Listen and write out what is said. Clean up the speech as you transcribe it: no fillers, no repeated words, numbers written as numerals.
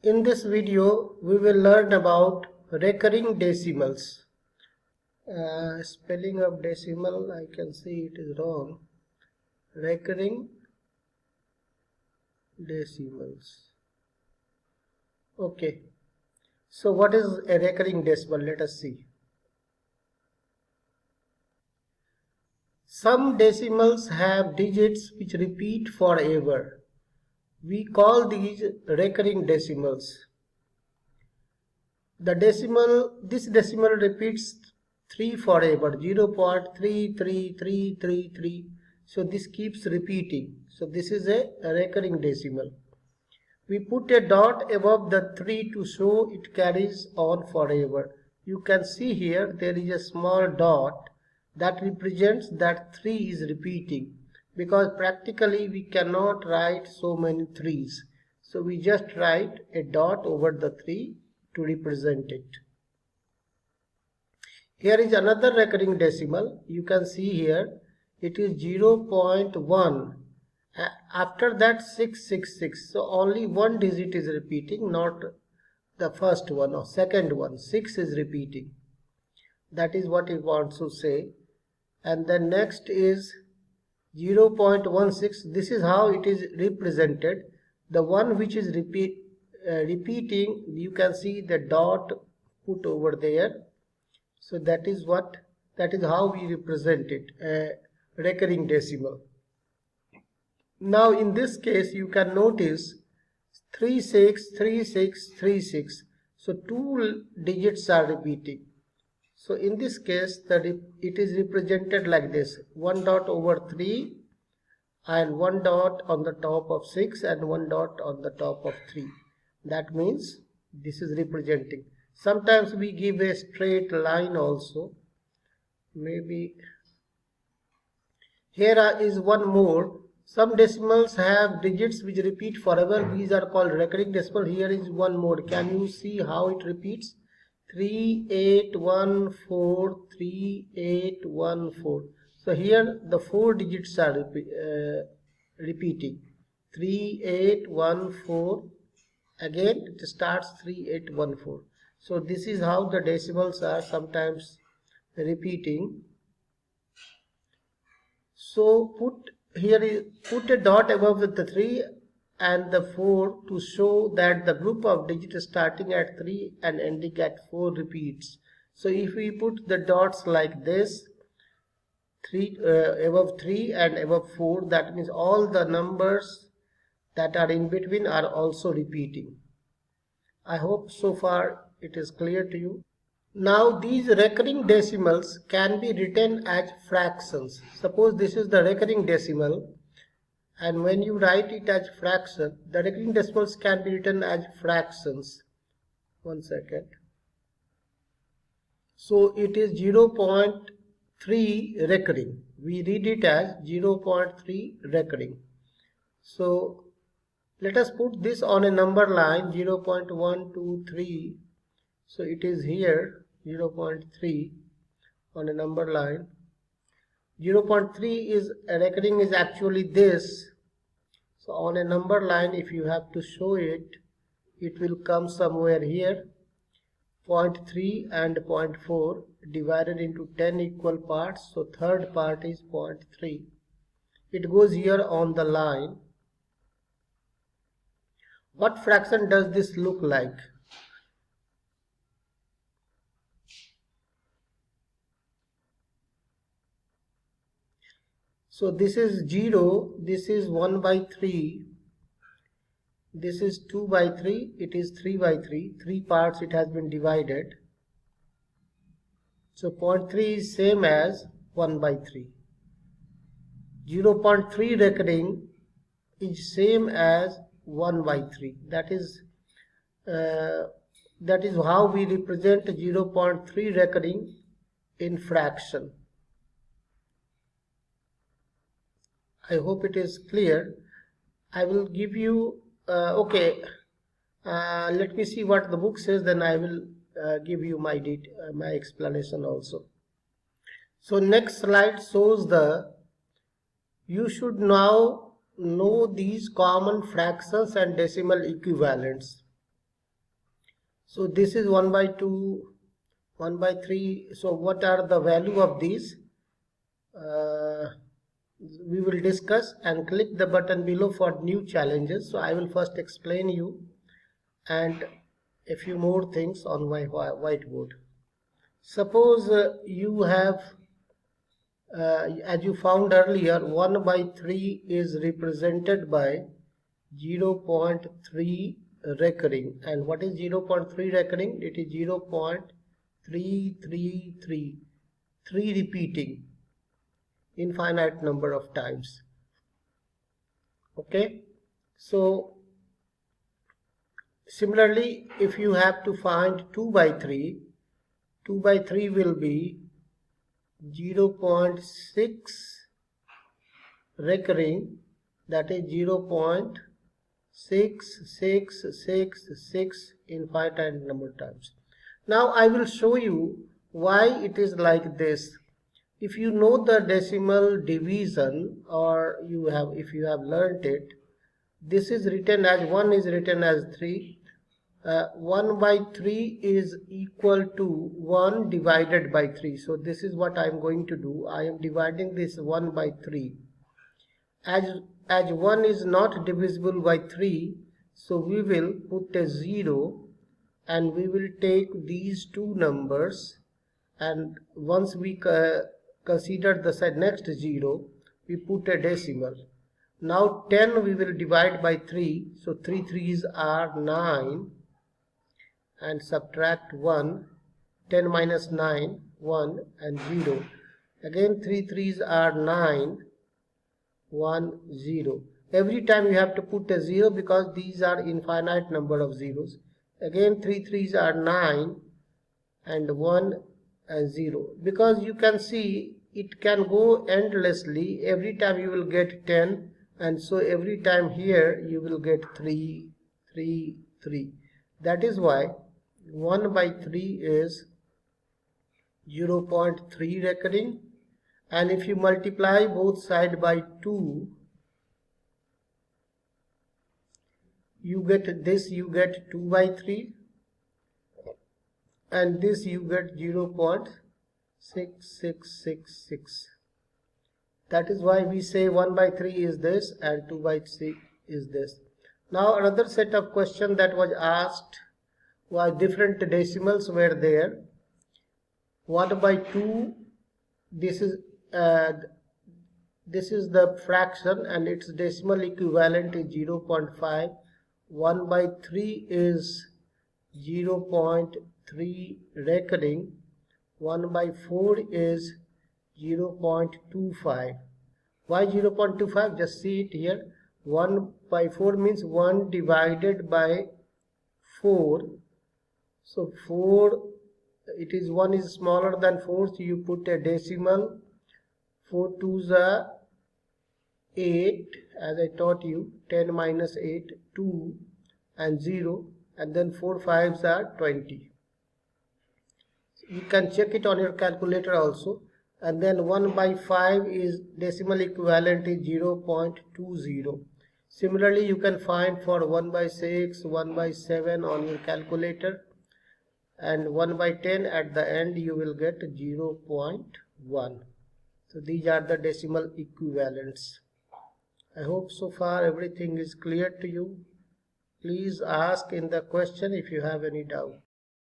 In this video, we will learn about recurring decimals. Spelling of decimal, I can see it is wrong. Recurring decimals. Okay. So what is a recurring decimal? Let us see. Some decimals have digits which repeat forever. We call these recurring decimals. This decimal repeats 3 forever, 0.33333. So this keeps repeating. So this is a recurring decimal. We put a dot above the 3 to show it carries on forever. You can see here there is a small dot that represents that 3 is repeating, because practically we cannot write so many 3's. So we just write a dot over the 3 to represent it. Here is another recurring decimal. You can see here it is 0.1. After that 666. So only one digit is repeating, not the first one or second one. 6 is repeating. That is what it wants to say. And then next is 0.16. This is how it is represented. The one which is repeating, you can see the dot put over there. So that is how we represent it, a recurring decimal. Now in this case you can notice 363636. So two digits are repeating. So in this case it is represented like this: 1 dot over 3 and 1 dot on the top of 6 and 1 dot on the top of 3. That means this is representing. Sometimes we give a straight line also. Maybe here is one more. Some decimals have digits which repeat forever. These are called recurring decimal. Here is one more. Can you see how it repeats? 3814, 3814. So here the 4 digits are repeating. 3814. Again it starts 3814. So this is how the decimals are sometimes repeating. So put a dot above the 3 and the 4 to show that the group of digits starting at 3 and ending at 4 repeats. So if we put the dots like this, above 3 and above 4, that means all the numbers that are in between are also repeating. I hope so far it is clear to you. Now these recurring decimals can be written as fractions. Suppose this is the recurring decimal, and when you write it as fraction, the recurring decimals can be written as fractions. One second. So it is 0.3 recurring. We read it as 0.3 recurring. So let us put this on a number line, 0.123. So it is here 0.3 on a number line. 0.3 is recurring is actually this. So on a number line, if you have to show it, it will come somewhere here. 0.3 and 0.4 divided into 10 equal parts. So third part is 0.3. It goes here on the line. What fraction does this look like? So this is 0, this is 1 by 3, this is 2 by 3, it is 3 by 3, 3 parts it has been divided. So 0.3 is same as 1 by 3. 0.3 recurring is same as 1 by 3. That is how we represent 0.3 recurring in fraction. I hope it is clear. I will give you, let me see what the book says, then I will give you my explanation also. So next slide shows you should now know these common fractions and decimal equivalents. So this is 1 by 2, 1 by 3. So what are the value of these? We will discuss, and click the button below for new challenges. So I will first explain you and a few more things on my whiteboard. Suppose you have as you found earlier, 1 by 3 is represented by 0.3 recurring. And what is 0.3 recurring? It is 0.333, 3 repeating infinite number of times. Okay, so similarly, if you have to find 2 by 3, 2 by 3 will be 0.6 recurring, that is 0.6666 infinite number times. Now I will show you why it is like this. If you know the decimal division, or if you have learnt it, this is written as 1 is written as 3. 1 by 3 is equal to 1 divided by 3. So this is what I am going to do. I am dividing this 1 by 3. As 1 is not divisible by 3, so we will put a 0, and we will take these two numbers, and once we consider the next 0, we put a decimal. Now 10 we will divide by 3, so 3 3s are 9, and subtract 1, 10 minus 9, 1 and 0. Again 3 3s are 9, 1, 0. Every time you have to put a 0 because these are infinite number of zeros. Again 3 3s are 9 and 1 and 0. Because you can see it can go endlessly. Every time you will get 10, and so every time here you will get 3, 3, 3. That is why 1 by 3 is 0.3 recurring, and if you multiply both sides by 2, you get this, you get 2 by 3, and this you get 0.6666. That is why we say 1 by 3 is this and 2 by 3 is this. Now another set of question that was asked was different decimals were there. 1 by 2, this is the fraction and its decimal equivalent is 0.5. 1 by 3 is 0.3 recurring. 1 by 4 is 0.25. Why 0.25? Just see it here. 1 by 4 means 1 divided by 4. So 4, it is 1 is smaller than 4, so you put a decimal. 4 2s are 8, as I taught you. 10 minus 8, 2 and 0, and then 4 5s are 20. You can check it on your calculator also. And then 1 by 5 is decimal equivalent is 0.20. Similarly, you can find for 1 by 6, 1 by 7 on your calculator, and 1 by 10 at the end you will get 0.1. So these are the decimal equivalents. I hope so far everything is clear to you. Please ask in the question if you have any doubt.